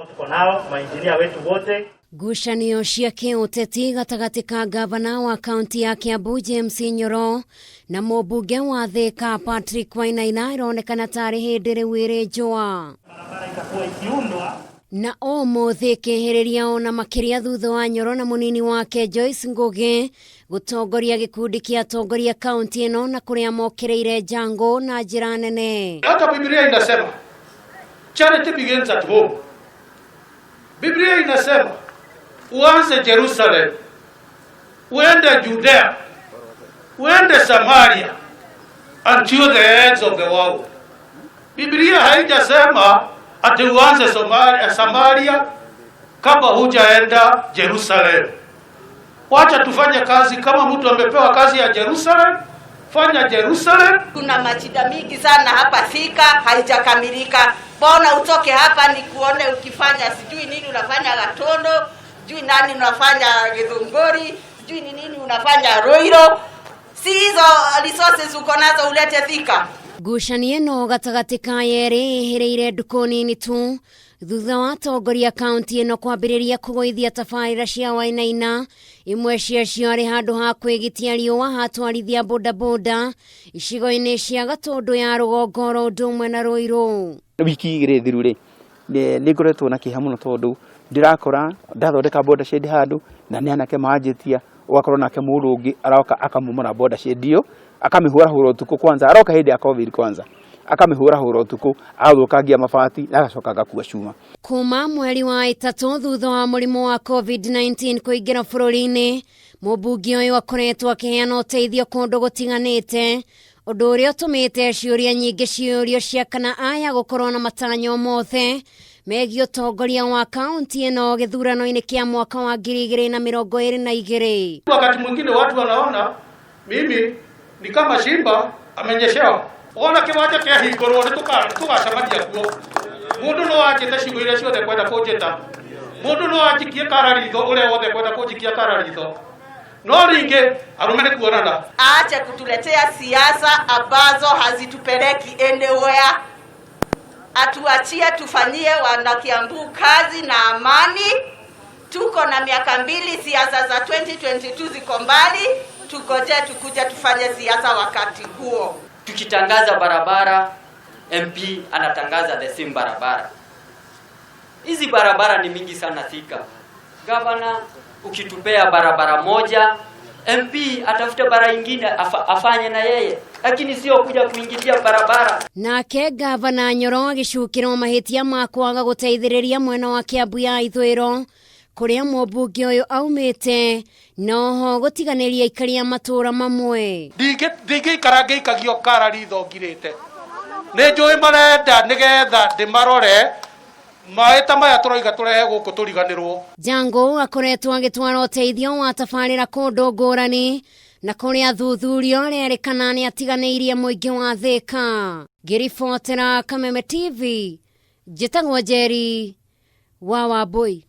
tuko nao mainjinia wetu wote. Gucanio cia kiuteti gatagati ka gavana wa kaunti ya Kiambu Nyoro na mũmbunge wa Thika Patrick Wainaina ironekana tarĩ hĩndĩ rĩu ĩrĩ njũa. Na ũmũthĩ kĩhĩrĩria ona makĩria thutha wa Nyoro na mũnini wake Joyce Ngugi gutongoria gĩkundi kĩa atongoria kaunti ĩno na kũrĩa mokĩrĩire jango na njĩra nene. Hata Biblia inasema charity begins at home. Biblia inasema uanze Jerusalem, uende Judea, uende Samaria, until the ends of the world. Biblia haijasema ati uanze Samaria kama hujaenda Jerusalem. Wacha tufanye kazi, kama mtu amepewa kazi ya Jerusalem, fanya Jerusalem. Kuna mashida mingi sana hapa Thika, haijakamilika. Bona utoke hapa ni kuone ukifanya sijui nini unafanya Gatondo, sijui nani unafanya Githunguri, sijui nini unafanya Roiro. Si hizo resources uko nazo ulete Thika. Gucanio ĩno gatagati ka yerĩ ĩhĩrĩire nduku nini tu thutha wa atongoria kaunti ĩno kwambĩrĩria kũgũithia tabarĩra cia Wainaina, imwe ciacio arĩ handũ ha kwĩgitia riũa hatwarithia bodaboda icigo-inĩ cia Gatũndũ ya rũgongo ro ũndũ ũmwe na Rũirũ. Wiki igĩrĩ thiru rĩ nĩ ngoretwo na kĩeha mũno tondũ ndirakora ndathondeka boda shed handũ na nĩ anake manjĩtia ugakorwo nake mũndũ ũngĩ aroka akamumana boda shed iyo akamihura utuku kwanza, aroka hĩndĩ ya COVID kwanza akamihura utuku athũkangia mabati na agacoka agakua cuma. Kuma mweri wa ĩtatũ thutha wa mũrimũ wa COVID-19 kũingĩra bũrũri-inĩ, mũmbunge ũyũ akoretwo akĩheana ũteithio kũndũ gũtiganĩte, ũndũ ũrĩa ũtũmĩte ciũria nyingĩ ciũrio cia kana aya gũkorwo na matanyo mothe megiĩ ũtongoria wa kaunti ĩno gĩthurano-inĩ kĩa mwaka wa 2022. Wakati mwingine watu wanaona mimi ni kama Simba amenyeshewa. Ona kiwanja kia hingorwo tukacamadia kuo. Mundu no ajite ciugo iria ciothe kwenda kunjita. Mundu no ajikie kararitho uria wothe kwenda kunjikia kararitho. No ringe arume kuonana. Aache kutuletea siasa ambazo hazitupeleki anywhere. Atuachie tufanyie wana Kiambu kazi na amani. Tuko na miaka 2, siasa za 2022 ziko mbali. Tukoje tukuja tufanye siasa wakati huo. Tukitangaza barabara, MP anatangaza the same barabara. Hizi barabara ni mingi sana Thika. Gavana ukitupea barabara moja, MP atafuta barabara nyingine afanye na yeye, lakini sio kuja kuingilia barabara. Nake gavana Nyoro agĩcukĩrwo mahĩtia ma kwaga gũteithĩrĩria mwena wa Kiambu ya ithũĩro kuria mũmbunge ũyũ aumĩte, noho gũtiganĩria ikaria matũra mamwe. Ndingĩikara ngĩikagio kararitho ngirĩte. Nĩ njũĩ marenda nĩgetha ndĩmarore maĩta maya tũroiga tũrehe gũkũ tũriganĩrwo. Jango akoretwo agĩtwara ũteithio wa tabarĩra kũndũ ngũrani na kũrĩa athuthuria rĩerĩkana nĩ atiganĩirie mũingĩ wa Thika. Ngĩribotera Kameme TV, njĩtagwo Njeri wa Wambui.